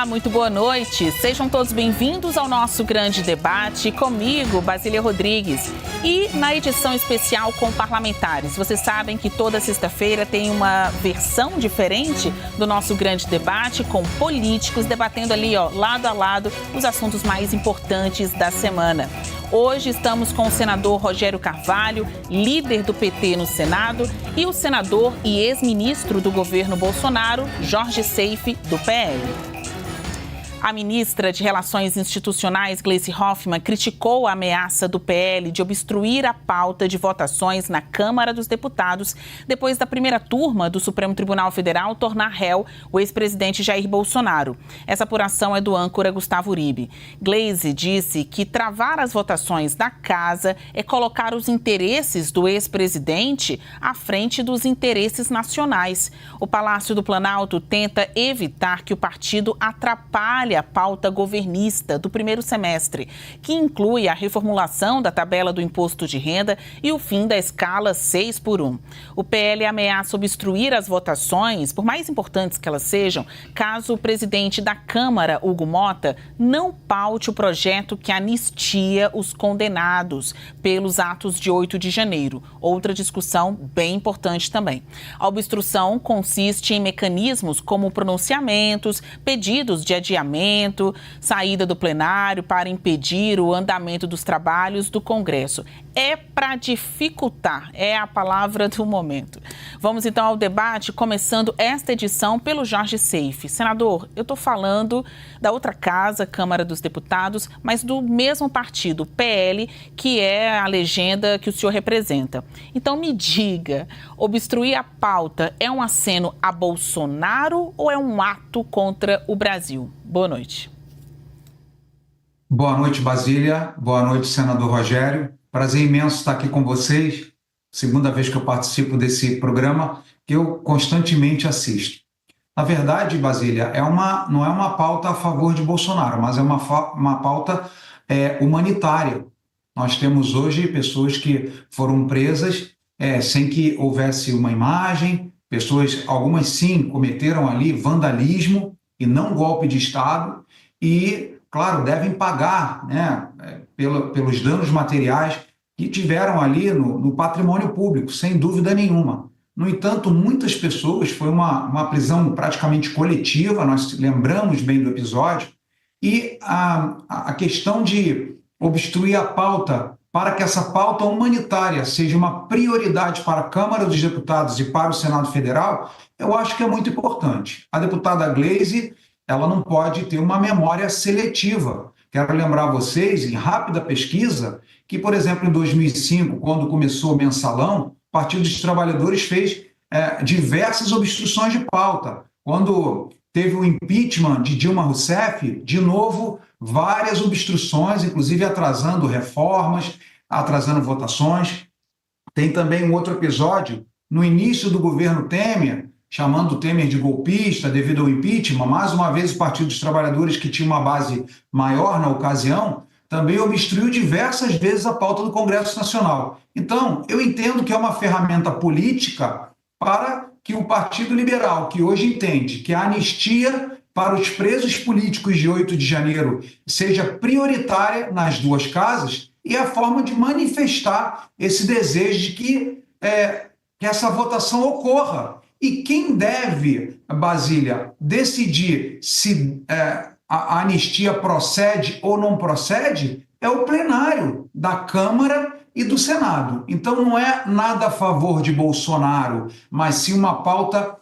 Olá, muito boa noite. Sejam todos bem-vindos ao nosso grande debate comigo, Basília Rodrigues. E na edição especial com parlamentares. Vocês sabem que toda sexta-feira tem uma versão diferente do nosso grande debate com políticos debatendo ali, lado a lado, os assuntos mais importantes da semana. Hoje estamos com o senador Rogério Carvalho, líder do PT no Senado, e o senador e ex-ministro do governo Bolsonaro, Jorge Seife, do PL. A ministra de Relações Institucionais, Gleisi Hoffmann, criticou a ameaça do PL de obstruir a pauta de votações na Câmara dos Deputados depois da primeira turma do Supremo Tribunal Federal tornar réu o ex-presidente Jair Bolsonaro. Essa apuração é do âncora Gustavo Uribe. Gleisi disse que travar as votações da casa é colocar os interesses do ex-presidente à frente dos interesses nacionais. O Palácio do Planalto tenta evitar que o partido atrapalhe a pauta governista do primeiro semestre, que inclui a reformulação da tabela do imposto de renda e o fim da escala 6x1. O PL ameaça obstruir as votações, por mais importantes que elas sejam, caso o presidente da Câmara, Hugo Mota, não paute o projeto que anistia os condenados pelos atos de 8 de janeiro. Outra discussão bem importante também. A obstrução consiste em mecanismos como pronunciamentos, pedidos de adiamento, saída do plenário para impedir o andamento dos trabalhos do Congresso. É para dificultar, é a palavra do momento. Vamos então ao debate, começando esta edição pelo Jorge Seife. Senador, eu estou falando da outra casa, Câmara dos Deputados, mas do mesmo partido, PL, que é a legenda que o senhor representa. Então me diga, obstruir a pauta é um aceno a Bolsonaro ou é um ato contra o Brasil? Boa noite. Boa noite, Basília. Boa noite, senador Rogério. Prazer imenso estar aqui com vocês. Segunda vez que eu participo desse programa, que eu constantemente assisto. Na verdade, Basília, não é uma pauta a favor de Bolsonaro, mas é uma pauta humanitária. Nós temos hoje pessoas que foram presas sem que houvesse uma imagem, algumas sim cometeram ali vandalismo e não golpe de Estado e, claro, devem pagar, né, pelos danos materiais que tiveram ali no patrimônio público, sem dúvida nenhuma. No entanto, muitas pessoas, foi uma prisão praticamente coletiva, nós lembramos bem do episódio, e a questão de obstruir a pauta para que essa pauta humanitária seja uma prioridade para a Câmara dos Deputados e para o Senado Federal, eu acho que é muito importante. A deputada Gleisi, ela não pode ter uma memória seletiva. Quero lembrar vocês, em rápida pesquisa, que, por exemplo, em 2005, quando começou o Mensalão, o Partido dos Trabalhadores fez diversas obstruções de pauta. Quando teve o impeachment de Dilma Rousseff, de novo, várias obstruções, inclusive atrasando reformas, atrasando votações. Tem também um outro episódio, no início do governo Temer, chamando o Temer de golpista devido ao impeachment. Mais uma vez, o Partido dos Trabalhadores, que tinha uma base maior na ocasião, também obstruiu diversas vezes a pauta do Congresso Nacional. Então, eu entendo que é uma ferramenta política para que o Partido Liberal, que hoje entende que a anistia para os presos políticos de 8 de janeiro seja prioritária nas duas casas, e a forma de manifestar esse desejo de que essa votação ocorra. E quem deve, Basília, decidir se a anistia procede ou não procede é o plenário da Câmara e do Senado. Então não é nada a favor de Bolsonaro, mas sim uma pauta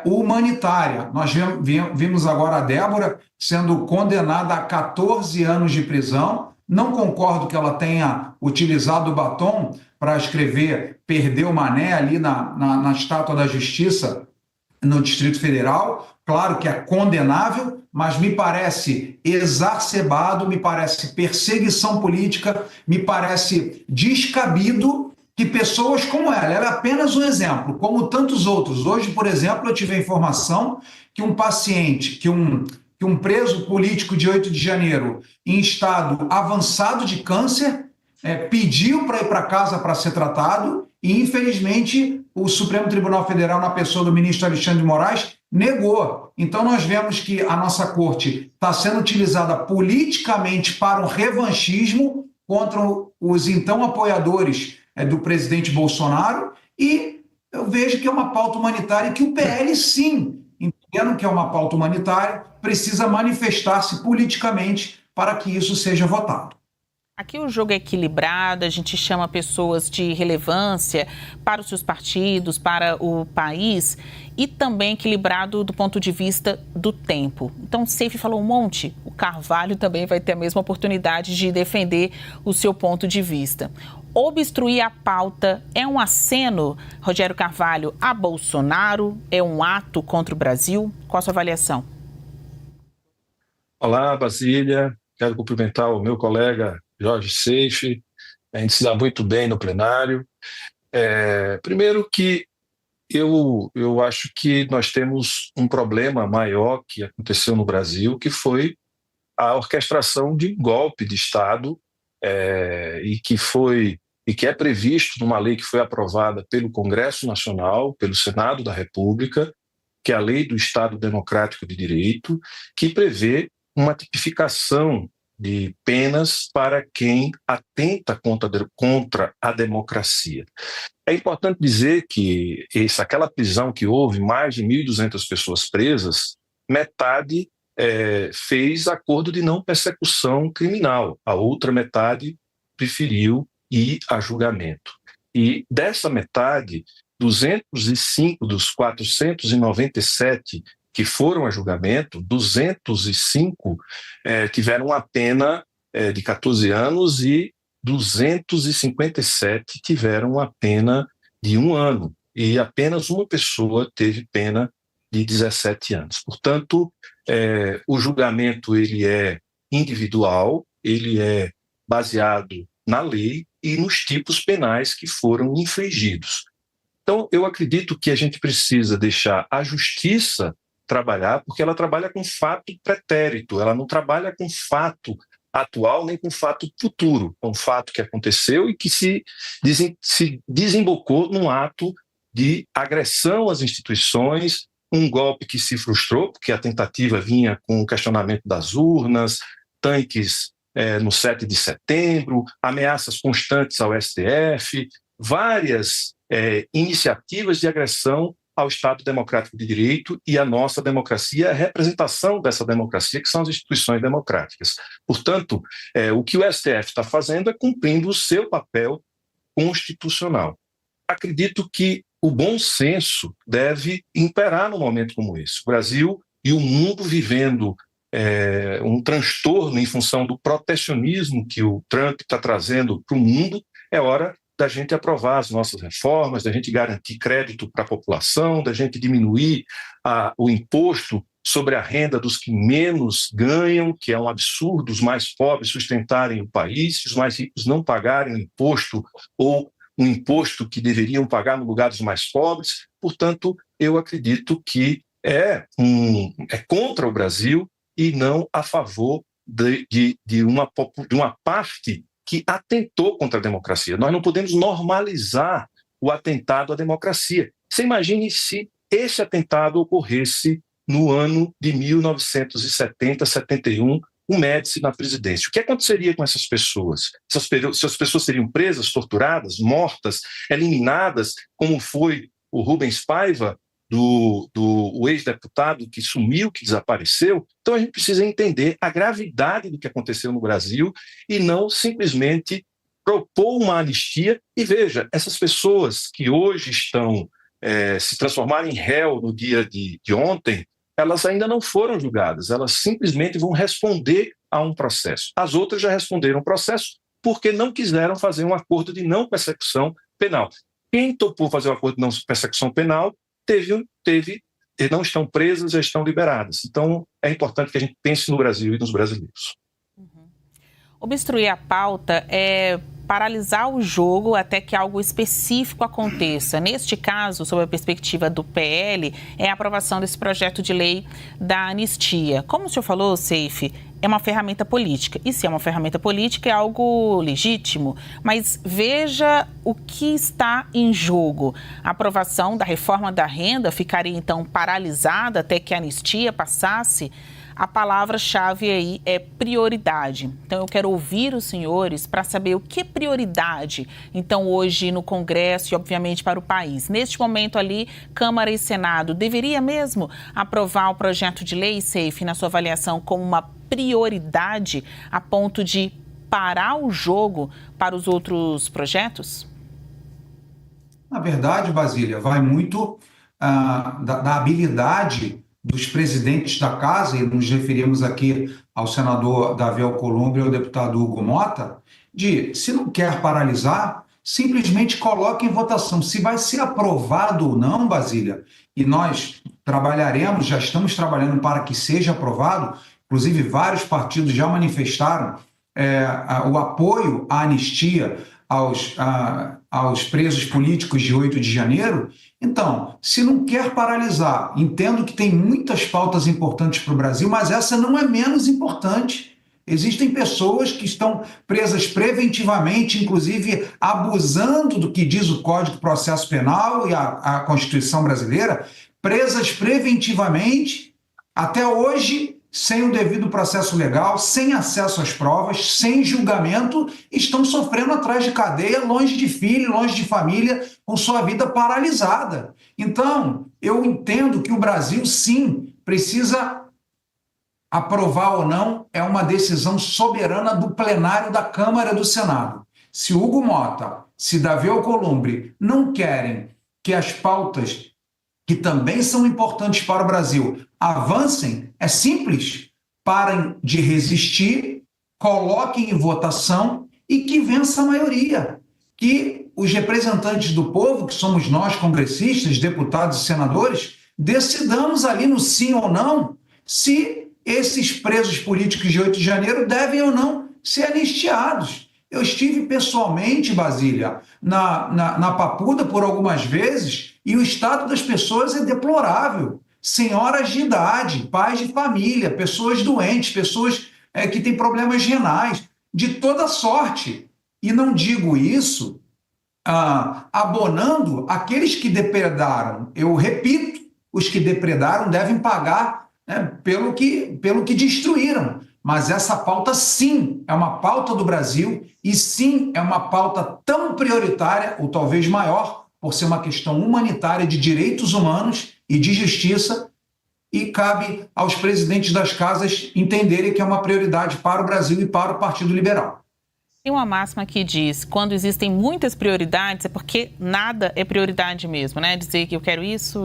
humanitária. Nós vimos agora a Débora sendo condenada a 14 anos de prisão. Não concordo que ela tenha utilizado o batom para escrever "Perdeu Mané" ali na Estátua da Justiça no Distrito Federal. Claro que é condenável, mas me parece exacerbado, me parece perseguição política, me parece descabido que pessoas como ela é apenas um exemplo, como tantos outros. Hoje, por exemplo, eu tive a informação que um paciente, que um preso político de 8 de janeiro, em estado avançado de câncer, pediu para ir para casa para ser tratado e, infelizmente, o Supremo Tribunal Federal, na pessoa do ministro Alexandre de Moraes, negou. Então, nós vemos que a nossa corte está sendo utilizada politicamente para um revanchismo contra os então apoiadores do presidente Bolsonaro, e eu vejo que é uma pauta humanitária que o PL, sim, entendendo que é uma pauta humanitária, precisa manifestar-se politicamente para que isso seja votado. Aqui o jogo é equilibrado, a gente chama pessoas de relevância para os seus partidos, para o país, e também equilibrado do ponto de vista do tempo. Então, o Seif falou um monte, o Carvalho também vai ter a mesma oportunidade de defender o seu ponto de vista. Obstruir a pauta é um aceno, Rogério Carvalho, a Bolsonaro? É um ato contra o Brasil? Qual a sua avaliação? Olá, Basília. Quero cumprimentar o meu colega Jorge Seif. A gente se dá muito bem no plenário. Primeiro que eu acho que nós temos um problema maior que aconteceu no Brasil, que foi a orquestração de um golpe de Estado e que é previsto numa lei que foi aprovada pelo Congresso Nacional, pelo Senado da República, que é a Lei do Estado Democrático de Direito, que prevê uma tipificação de penas para quem atenta contra a democracia. É importante dizer que aquela prisão que houve, mais de 1.200 pessoas presas, metade fez acordo de não persecução criminal, a outra metade preferiu ir a julgamento. E dessa metade, 205 dos 497 que foram a julgamento, 205 tiveram uma pena de 14 anos e 257 tiveram uma pena de 1 ano. E apenas uma pessoa teve pena de 17 anos. Portanto, o julgamento ele é individual, ele é baseado na lei e nos tipos penais que foram infringidos. Então, eu acredito que a gente precisa deixar a justiça trabalhar, porque ela trabalha com fato pretérito, ela não trabalha com fato atual nem com fato futuro. É um fato que aconteceu e que se desembocou num ato de agressão às instituições, um golpe que se frustrou, porque a tentativa vinha com o questionamento das urnas, tanques no 7 de setembro, ameaças constantes ao STF, várias iniciativas de agressão ao Estado Democrático de Direito e à nossa democracia, a representação dessa democracia, que são as instituições democráticas. Portanto, o que o STF está fazendo é cumprindo o seu papel constitucional. Acredito que o bom senso deve imperar num momento como esse. O Brasil e o mundo vivendo um transtorno em função do protecionismo que o Trump está trazendo para o mundo, é hora da gente aprovar as nossas reformas, da gente garantir crédito para a população, da gente diminuir o imposto sobre a renda dos que menos ganham, que é um absurdo os mais pobres sustentarem o país, se os mais ricos não pagarem o imposto ou um imposto que deveriam pagar no lugar dos mais pobres. Portanto, eu acredito que é contra o Brasil e não a favor de uma parte que atentou contra a democracia. Nós não podemos normalizar o atentado à democracia. Você imagine se esse atentado ocorresse no ano de 1970, 71, o Médici na presidência. O que aconteceria com essas pessoas? Essas pessoas seriam presas, torturadas, mortas, eliminadas, como foi o Rubens Paiva, o ex-deputado que sumiu, que desapareceu. Então a gente precisa entender a gravidade do que aconteceu no Brasil e não simplesmente propor uma anistia. E veja, essas pessoas que hoje estão se transformaram em réu no dia de ontem, elas ainda não foram julgadas, elas simplesmente vão responder a um processo. As outras já responderam o processo porque não quiseram fazer um acordo de não persecução penal. Quem topou fazer um acordo de não persecução penal não estão presas, já estão liberadas. Então, é importante que a gente pense no Brasil e nos brasileiros. Obstruir a pauta é paralisar o jogo até que algo específico aconteça. Neste caso, sob a perspectiva do PL, é a aprovação desse projeto de lei da anistia. Como o senhor falou, Seif, é uma ferramenta política. E se é uma ferramenta política, é algo legítimo. Mas veja o que está em jogo. A aprovação da reforma da renda ficaria, então, paralisada até que a anistia passasse. A palavra-chave aí é prioridade. Então, eu quero ouvir os senhores para saber o que é prioridade, então, hoje no Congresso e, obviamente, para o país. Neste momento ali, Câmara e Senado, deveria mesmo aprovar o projeto de lei, Seif, na sua avaliação, como uma prioridade a ponto de parar o jogo para os outros projetos? Na verdade, Basília, vai muito da habilidade dos presidentes da casa, e nos referimos aqui ao senador Davi Alcolumbre e ao deputado Hugo Mota, de, se não quer paralisar, simplesmente coloque em votação. Se vai ser aprovado ou não, Basília, e nós trabalharemos, já estamos trabalhando para que seja aprovado, inclusive vários partidos já manifestaram o apoio à anistia aos presos políticos de 8 de janeiro. Então, se não quer paralisar, entendo que tem muitas pautas importantes para o Brasil, mas essa não é menos importante. Existem pessoas que estão presas preventivamente, inclusive abusando do que diz o Código de Processo Penal e a Constituição brasileira, presas preventivamente, até hoje, sem o devido processo legal, sem acesso às provas, sem julgamento, estão sofrendo atrás de cadeia, longe de filho, longe de família, com sua vida paralisada. Então, eu entendo que o Brasil, sim, precisa aprovar ou não, é uma decisão soberana do plenário da Câmara e do Senado. Se Hugo Mota, se Davi Alcolumbre não querem que as pautas que também são importantes para o Brasil avancem, é simples, parem de resistir, coloquem em votação e que vença a maioria. Que os representantes do povo, que somos nós, congressistas, deputados e senadores, decidamos ali no sim ou não se esses presos políticos de 8 de janeiro devem ou não ser anistiados. Eu estive pessoalmente, Basília, na Papuda por algumas vezes e o estado das pessoas é deplorável. Senhoras de idade, pais de família, pessoas doentes, pessoas que têm problemas renais, de toda sorte. E não digo isso abonando aqueles que depredaram. Eu repito, os que depredaram devem pagar, né, pelo que destruíram. Mas essa pauta, sim, é uma pauta do Brasil e, sim, é uma pauta tão prioritária, ou talvez maior, por ser uma questão humanitária de direitos humanos e de justiça, e cabe aos presidentes das casas entenderem que é uma prioridade para o Brasil e para o Partido Liberal. Tem uma máxima que diz, quando existem muitas prioridades, é porque nada é prioridade mesmo, né? Dizer que eu quero isso,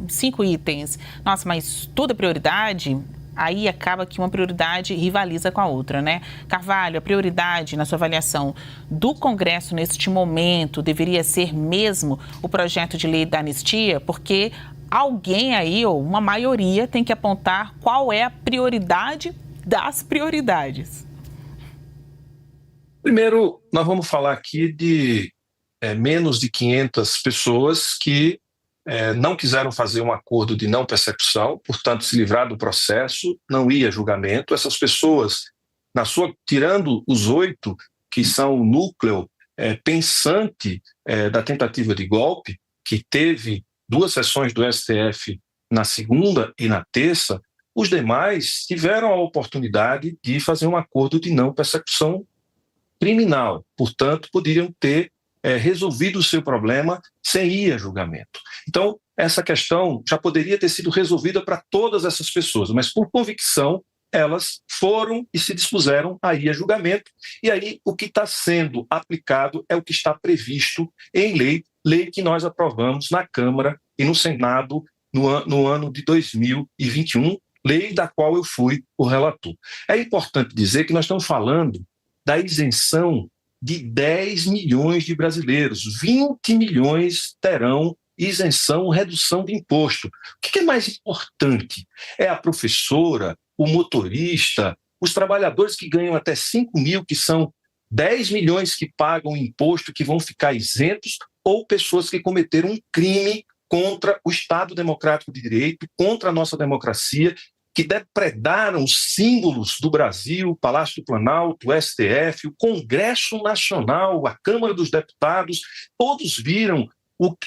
5 itens. Nossa, mas tudo é prioridade? Aí acaba que uma prioridade rivaliza com a outra, né? Carvalho, a prioridade, na sua avaliação, do Congresso neste momento deveria ser mesmo o projeto de lei da anistia? Porque alguém aí, ou uma maioria, tem que apontar qual é a prioridade das prioridades. Primeiro, nós vamos falar aqui de menos de 500 pessoas que não quiseram fazer um acordo de não persecução, portanto, se livrar do processo, não ia a julgamento. Essas pessoas, tirando os 8, que são o núcleo pensante da tentativa de golpe, que teve 2 sessões do STF na segunda e na terça, os demais tiveram a oportunidade de fazer um acordo de não persecução criminal. Portanto, poderiam ter resolvido o seu problema sem ir a julgamento. Então, essa questão já poderia ter sido resolvida para todas essas pessoas, mas por convicção, elas foram e se dispuseram a ir a julgamento. E aí, o que está sendo aplicado é o que está previsto em lei que nós aprovamos na Câmara e no Senado no ano de 2021, lei da qual eu fui o relator. É importante dizer que nós estamos falando da isenção de 10 milhões de brasileiros. 20 milhões terão isenção, redução de imposto. O que é mais importante? É a professora, o motorista, os trabalhadores que ganham até 5 mil, que são 10 milhões que pagam imposto, que vão ficar isentos, ou pessoas que cometeram um crime contra o Estado Democrático de Direito, contra a nossa democracia, que depredaram os símbolos do Brasil, o Palácio do Planalto, o STF, o Congresso Nacional, a Câmara dos Deputados, todos viram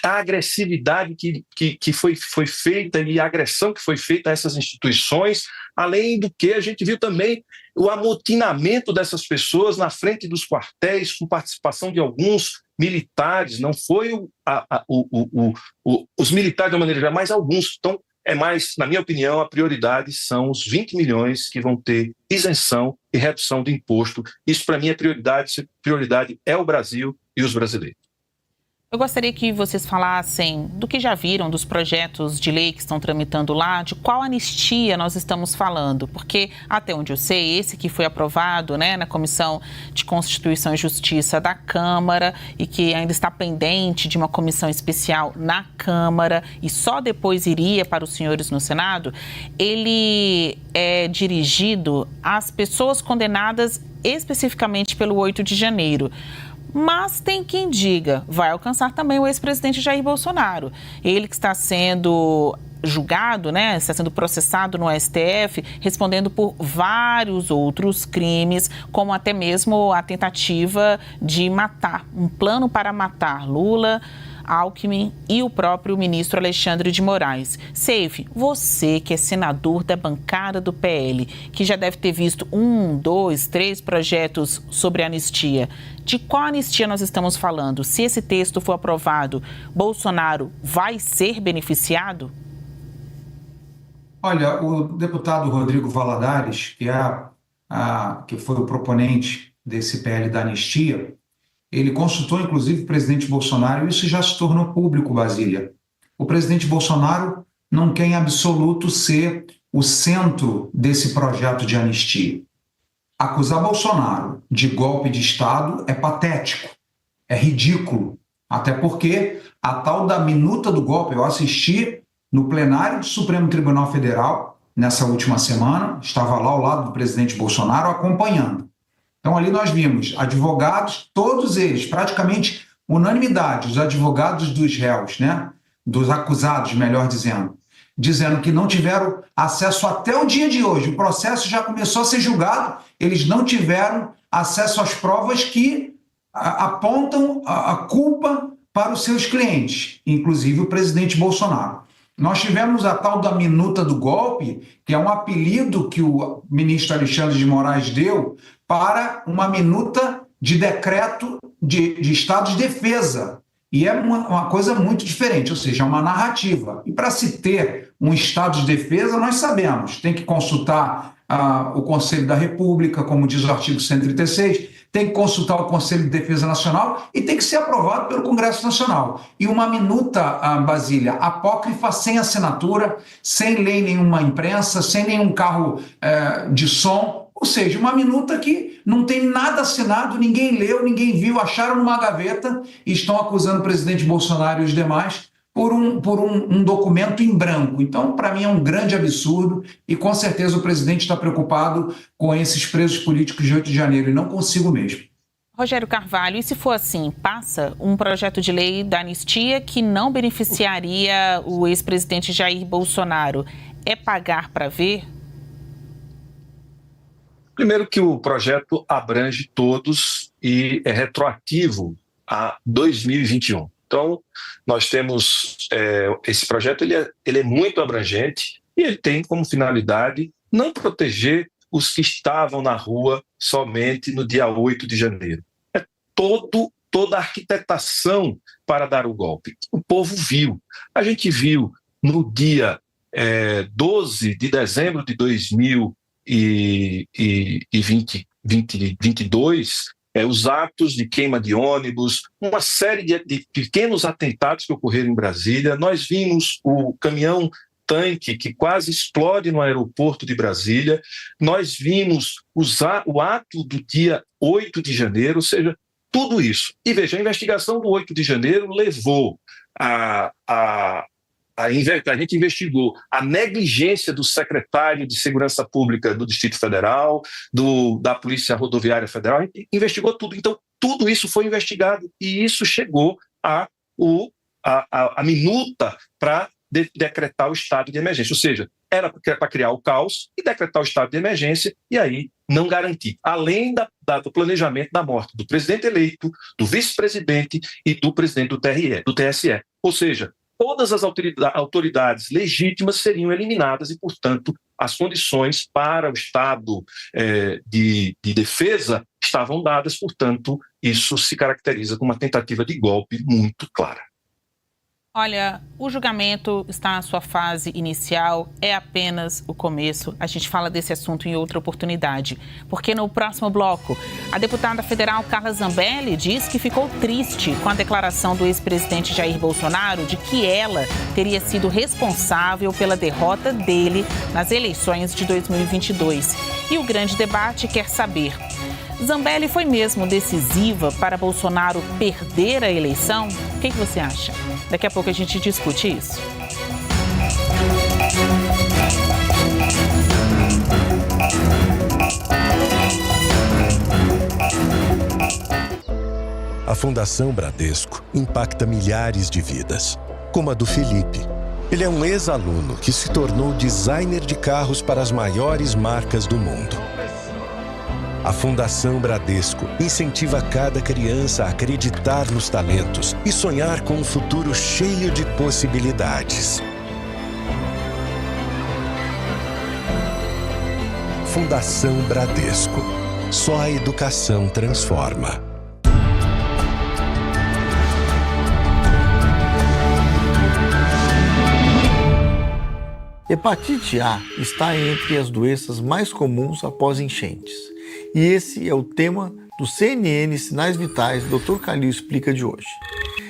a agressividade que foi feita e a agressão que foi feita a essas instituições, além do que a gente viu também o amotinamento dessas pessoas na frente dos quartéis, com participação de alguns militares, não foi os militares de uma maneira geral, mas alguns. Então, na minha opinião, a prioridade são os 20 milhões que vão ter isenção e redução de imposto. Isso, para mim, é prioridade é o Brasil e os brasileiros. Eu gostaria que vocês falassem do que já viram, dos projetos de lei que estão tramitando lá, de qual anistia nós estamos falando, porque, até onde eu sei, esse que foi aprovado, né, na Comissão de Constituição e Justiça da Câmara e que ainda está pendente de uma comissão especial na Câmara e só depois iria para os senhores no Senado, ele é dirigido às pessoas condenadas especificamente pelo 8 de janeiro. Mas tem quem diga, vai alcançar também o ex-presidente Jair Bolsonaro. Ele que está sendo julgado, né, está sendo processado no STF, respondendo por vários outros crimes, como até mesmo a tentativa de matar, um plano para matar Lula, Alckmin e o próprio ministro Alexandre de Moraes. Seif, você que é senador da bancada do PL, que já deve ter visto 1, 2, 3 projetos sobre anistia, de qual anistia nós estamos falando? Se esse texto for aprovado, Bolsonaro vai ser beneficiado? Olha, o deputado Rodrigo Valadares, que foi o proponente desse PL da anistia, ele consultou, inclusive, o presidente Bolsonaro e isso já se tornou público, Basília. O presidente Bolsonaro não quer, em absoluto, ser o centro desse projeto de anistia. Acusar Bolsonaro de golpe de Estado é patético, é ridículo, até porque a tal da minuta do golpe, eu assisti no plenário do Supremo Tribunal Federal, nessa última semana, estava lá ao lado do presidente Bolsonaro acompanhando. Então, ali nós vimos advogados, todos eles, praticamente unanimidade, os advogados dos réus, né? Dos acusados, melhor dizendo que não tiveram acesso até o dia de hoje. O processo já começou a ser julgado, eles não tiveram acesso às provas que apontam a culpa para os seus clientes, inclusive o presidente Bolsonaro. Nós tivemos a tal da minuta do golpe, que é um apelido que o ministro Alexandre de Moraes deu para uma minuta de decreto de estado de defesa. E é uma coisa muito diferente, ou seja, é uma narrativa. E para se ter um estado de defesa, nós sabemos, tem que consultar o Conselho da República, como diz o artigo 136, tem que consultar o Conselho de Defesa Nacional e tem que ser aprovado pelo Congresso Nacional. E uma minuta, Basília, apócrifa, sem assinatura, sem lei nenhuma imprensa, sem nenhum carro de som, ou seja, uma minuta que não tem nada assinado, ninguém leu, ninguém viu, acharam numa gaveta e estão acusando o presidente Bolsonaro e os demais por um documento em branco. Então, para mim, é um grande absurdo e, com certeza, o presidente está preocupado com esses presos políticos de 8 de janeiro e não consigo mesmo. Rogério Carvalho, e se for assim, passa um projeto de lei da anistia que não beneficiaria o ex-presidente Jair Bolsonaro? É pagar para ver? Primeiro que o projeto abrange todos e é retroativo a 2021. Então, nós temos esse projeto, ele é muito abrangente e ele tem como finalidade não proteger os que estavam na rua somente no dia 8 de janeiro. É toda a arquitetação para dar o golpe. O povo viu. A gente viu no dia 12 de dezembro de 2022, os atos de queima de ônibus, uma série de pequenos atentados que ocorreram em Brasília. Nós vimos o caminhão-tanque que quase explode no aeroporto de Brasília. Nós vimos o ato do dia 8 de janeiro, ou seja, tudo isso. E veja, a investigação do 8 de janeiro levou a gente investigou a negligência do secretário de Segurança Pública do Distrito Federal, da Polícia Rodoviária Federal, a gente investigou tudo. Então, tudo isso foi investigado e isso chegou a minuta para decretar o estado de emergência. Ou seja, era para criar o caos e decretar o estado de emergência e aí não garantir. Além do planejamento da morte do presidente eleito, do vice-presidente e do presidente do TSE. Ou seja, todas as autoridades legítimas seriam eliminadas e, portanto, as condições para o estado de defesa estavam dadas, portanto, isso se caracteriza como uma tentativa de golpe muito clara. Olha, o julgamento está na sua fase inicial, é apenas o começo. A gente fala desse assunto em outra oportunidade, porque no próximo bloco, a deputada federal Carla Zambelli diz que ficou triste com a declaração do ex-presidente Jair Bolsonaro de que ela teria sido responsável pela derrota dele nas eleições de 2022. E o grande debate quer saber: Zambelli foi mesmo decisiva para Bolsonaro perder a eleição? O que você acha? Daqui a pouco a gente discute isso. A Fundação Bradesco impacta milhares de vidas, como a do Felipe. Ele é um ex-aluno que se tornou designer de carros para as maiores marcas do mundo. A Fundação Bradesco incentiva cada criança a acreditar nos talentos e sonhar com um futuro cheio de possibilidades. Fundação Bradesco. Só a educação transforma. Hepatite A está entre as doenças mais comuns após enchentes. E esse é o tema do CNN Sinais Vitais, Dr. Calil Explica de hoje.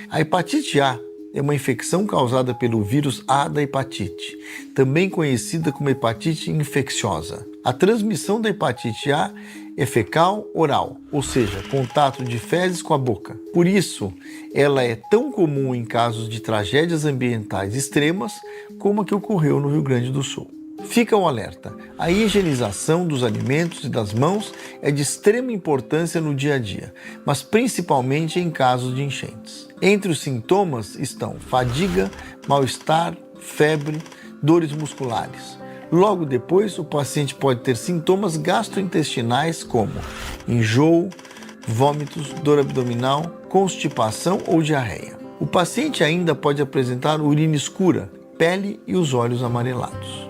A hepatite A é uma infecção causada pelo vírus A da hepatite, também conhecida como hepatite infecciosa. A transmissão da hepatite A é fecal-oral, ou seja, contato de fezes com a boca. Por isso, ela é tão comum em casos de tragédias ambientais extremas como a que ocorreu no Rio Grande do Sul. Fica um alerta: a higienização dos alimentos e das mãos é de extrema importância no dia a dia, mas principalmente em casos de enchentes. Entre os sintomas estão fadiga, mal-estar, febre, dores musculares. Logo depois, o paciente pode ter sintomas gastrointestinais como enjoo, vômitos, dor abdominal, constipação ou diarreia. O paciente ainda pode apresentar urina escura, pele e os olhos amarelados.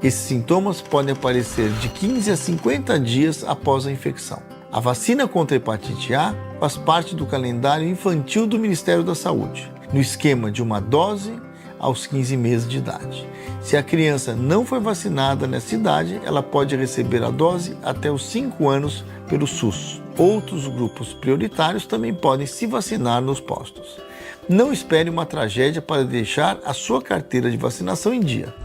Esses sintomas podem aparecer de 15 a 50 dias após a infecção. A vacina contra a hepatite A faz parte do calendário infantil do Ministério da Saúde, no esquema de uma dose aos 15 meses de idade. Se a criança não foi vacinada nessa idade, ela pode receber a dose até os 5 anos pelo SUS. Outros grupos prioritários também podem se vacinar nos postos. Não espere uma tragédia para deixar a sua carteira de vacinação em dia.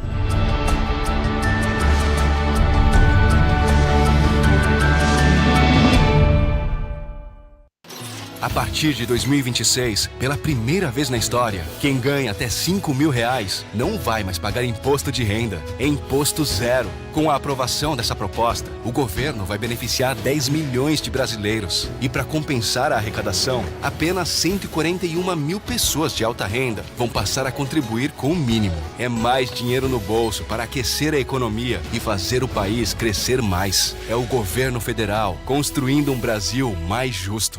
A partir de 2026, pela primeira vez na história, quem ganha até R$5.000 não vai mais pagar imposto de renda. É imposto zero. Com a aprovação dessa proposta, o governo vai beneficiar 10 milhões de brasileiros. E para compensar a arrecadação, apenas 141 mil pessoas de alta renda vão passar a contribuir com o mínimo. É mais dinheiro no bolso para aquecer a economia e fazer o país crescer mais. É o governo federal construindo um Brasil mais justo.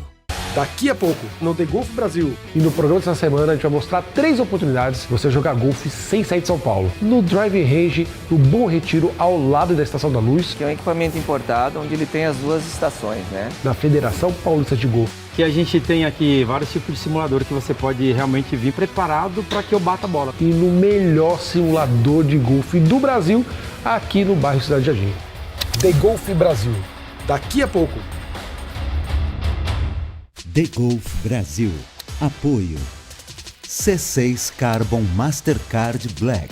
Daqui a pouco, no The Golf Brasil e no programa dessa semana, a gente vai mostrar 3 oportunidades de você jogar golfe sem sair de São Paulo. No Driving Range, no Bom Retiro, ao lado da Estação da Luz. Que é um equipamento importado, onde ele tem as 2 estações, né? Na Federação Paulista de Golfe. Que a gente tem aqui vários tipos de simulador que você pode realmente vir preparado para que eu bata a bola. E no melhor simulador de golfe do Brasil, aqui no bairro Cidade Jardim. The Golf Brasil. Daqui a pouco. The Golf Brasil. Apoio C6 Carbon Mastercard Black.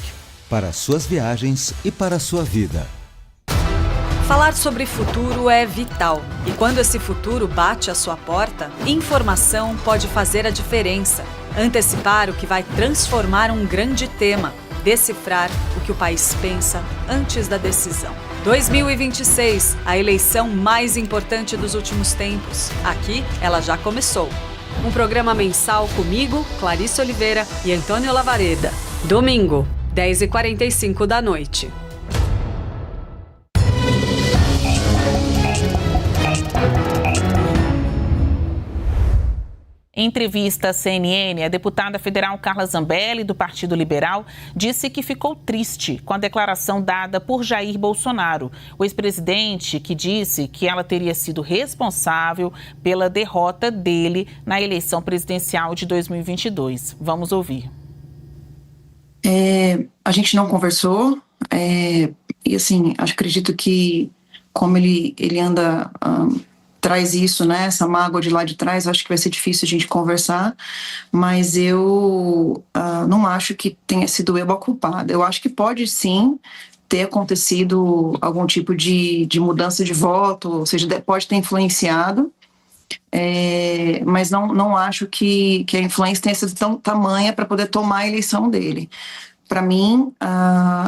Para suas viagens e para a sua vida. Falar sobre futuro é vital. E quando esse futuro bate à sua porta, informação pode fazer a diferença. Antecipar o que vai transformar um grande tema. Decifrar o que o país pensa antes da decisão. 2026, a eleição mais importante dos últimos tempos. Aqui, ela já começou. Um programa mensal comigo, Clarice Oliveira e Antônio Lavareda. Domingo, 10h45 da noite. Em entrevista à CNN, a deputada federal Carla Zambelli, do Partido Liberal, disse que ficou triste com a declaração dada por Jair Bolsonaro, o ex-presidente que disse que ela teria sido responsável pela derrota dele na eleição presidencial de 2022. Vamos ouvir. A gente não conversou, e assim, acredito que como ele anda... traz isso, né, essa mágoa de lá de trás, acho que vai ser difícil a gente conversar, mas eu não acho que tenha sido eu a culpada. Eu acho que pode sim ter acontecido algum tipo de mudança de voto, ou seja, pode ter influenciado, mas não acho que a influência tenha sido tão tamanha para poder tomar a eleição dele. Para mim,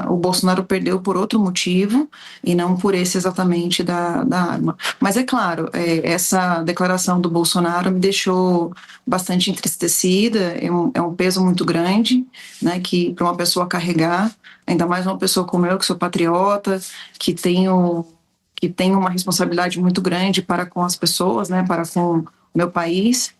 o Bolsonaro perdeu por outro motivo e não por esse exatamente da arma. Mas é claro, essa declaração do Bolsonaro me deixou bastante entristecida, é um peso muito grande, né, que para uma pessoa carregar, ainda mais uma pessoa como eu, que sou patriota, que tenho uma responsabilidade muito grande para com as pessoas, né, para com o meu país.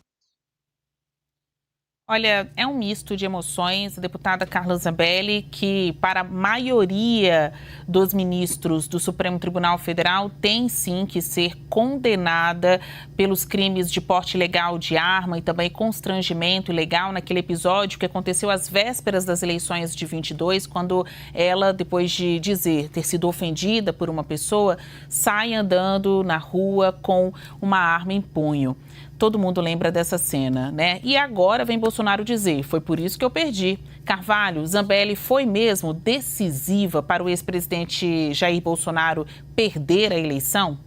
Olha, é um misto de emoções, a deputada Carla Zambelli, que para a maioria dos ministros do Supremo Tribunal Federal tem sim que ser condenada pelos crimes de porte ilegal de arma e também constrangimento ilegal naquele episódio que aconteceu às vésperas das eleições de 22, quando ela, depois de dizer ter sido ofendida por uma pessoa, sai andando na rua com uma arma em punho. Todo mundo lembra dessa cena, né? E agora vem Bolsonaro dizer, foi por isso que eu perdi. Carvalho, Zambelli foi mesmo decisiva para o ex-presidente Jair Bolsonaro perder a eleição?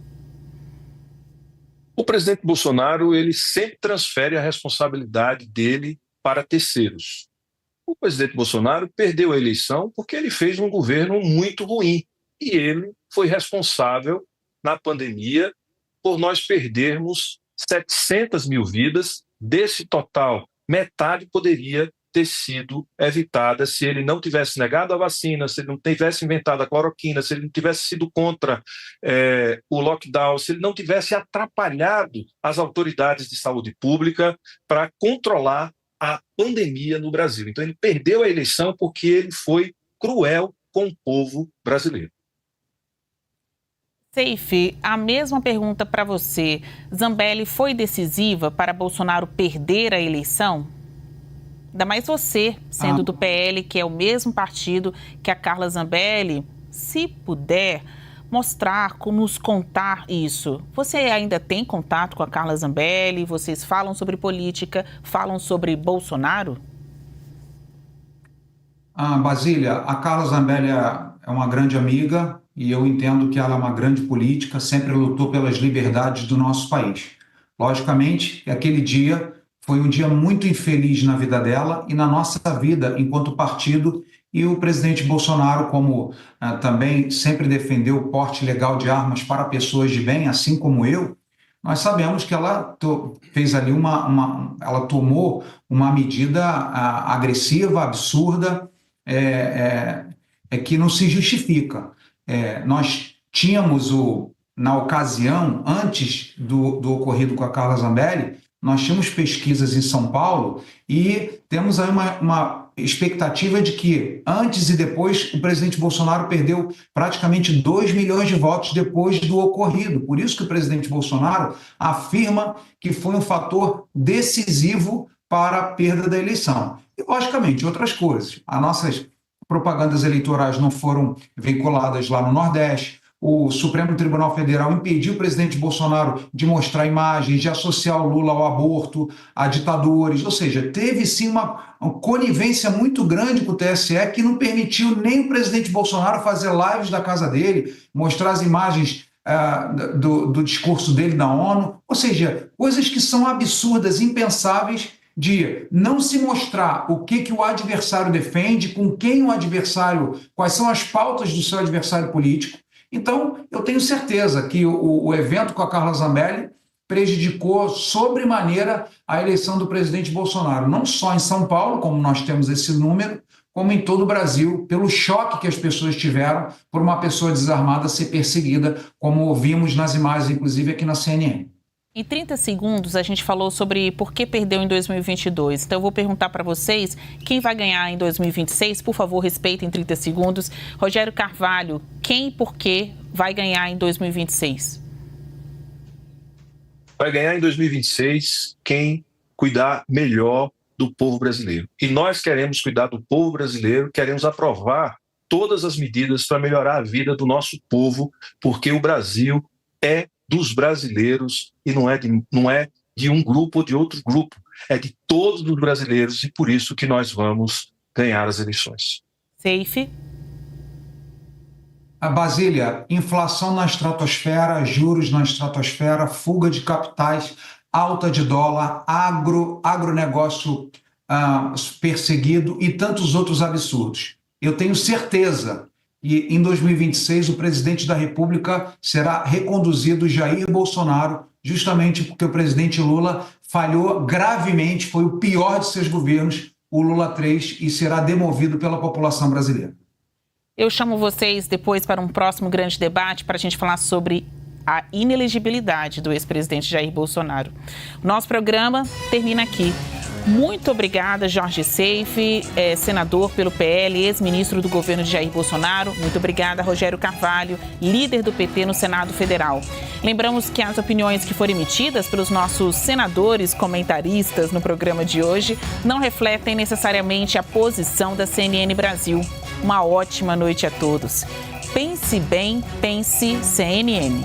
O presidente Bolsonaro, ele sempre transfere a responsabilidade dele para terceiros. O presidente Bolsonaro perdeu a eleição porque ele fez um governo muito ruim. E ele foi responsável na pandemia por nós perdermos 700 mil vidas. Desse total, metade poderia ter sido evitada se ele não tivesse negado a vacina, se ele não tivesse inventado a cloroquina, se ele não tivesse sido contra o lockdown, se ele não tivesse atrapalhado as autoridades de saúde pública para controlar a pandemia no Brasil. Então ele perdeu a eleição porque ele foi cruel com o povo brasileiro. Seife, a mesma pergunta para você. Zambelli foi decisiva para Bolsonaro perder a eleição? Ainda mais você, sendo do PL, que é o mesmo partido que a Carla Zambelli. Se puder mostrar, nos contar isso. Você ainda tem contato com a Carla Zambelli? Vocês falam sobre política, falam sobre Bolsonaro? Basília, a Carla Zambelli é uma grande amiga e eu entendo que ela é uma grande política, sempre lutou pelas liberdades do nosso país. Logicamente, aquele dia foi um dia muito infeliz na vida dela e na nossa vida enquanto partido, e o presidente Bolsonaro, como também sempre defendeu o porte legal de armas para pessoas de bem, assim como eu, nós sabemos que ela fez ali ela tomou uma medida agressiva, absurda, que não se justifica. Nós tínhamos, na ocasião, antes do ocorrido com a Carla Zambelli, nós tínhamos pesquisas em São Paulo e temos aí uma expectativa de que, antes e depois, o presidente Bolsonaro perdeu praticamente 2 milhões de votos depois do ocorrido. Por isso que o presidente Bolsonaro afirma que foi um fator decisivo para a perda da eleição. E, logicamente, outras coisas. As nossas propagandas eleitorais não foram vinculadas lá no Nordeste. O Supremo Tribunal Federal impediu o presidente Bolsonaro de mostrar imagens, de associar o Lula ao aborto, a ditadores. Ou seja, teve sim uma conivência muito grande com o TSE que não permitiu nem o presidente Bolsonaro fazer lives da casa dele, mostrar as imagens do discurso dele na ONU. Ou seja, coisas que são absurdas, impensáveis, de não se mostrar o que o adversário defende, com quem o adversário, quais são as pautas do seu adversário político. Então, eu tenho certeza que o evento com a Carla Zambelli prejudicou sobremaneira a eleição do presidente Bolsonaro, não só em São Paulo, como nós temos esse número, como em todo o Brasil, pelo choque que as pessoas tiveram por uma pessoa desarmada ser perseguida, como ouvimos nas imagens, inclusive aqui na CNN. Em 30 segundos, a gente falou sobre por que perdeu em 2022. Então, eu vou perguntar para vocês quem vai ganhar em 2026. Por favor, respeitem 30 segundos. Rogério Carvalho, quem e por que vai ganhar em 2026? Vai ganhar em 2026 quem cuidar melhor do povo brasileiro. E nós queremos cuidar do povo brasileiro, queremos aprovar todas as medidas para melhorar a vida do nosso povo, porque o Brasil é dos brasileiros e não é de um grupo ou de outro grupo, é de todos os brasileiros e por isso que nós vamos ganhar as eleições. Seife. A Basília, inflação na estratosfera, juros na estratosfera, fuga de capitais, alta de dólar, agronegócio perseguido e tantos outros absurdos. Eu tenho certeza que em 2026 o presidente da República será reconduzido Jair Bolsonaro, justamente porque o presidente Lula falhou gravemente, foi o pior de seus governos, o Lula 3, e será demovido pela população brasileira. Eu chamo vocês depois para um próximo grande debate para a gente falar sobre a inelegibilidade do ex-presidente Jair Bolsonaro. O nosso programa termina aqui. Muito obrigada, Jorge Seife, senador pelo PL, ex-ministro do governo de Jair Bolsonaro. Muito obrigada, Rogério Carvalho, líder do PT no Senado Federal. Lembramos que as opiniões que foram emitidas pelos nossos senadores comentaristas no programa de hoje não refletem necessariamente a posição da CNN Brasil. Uma ótima noite a todos. Pense bem, pense CNN.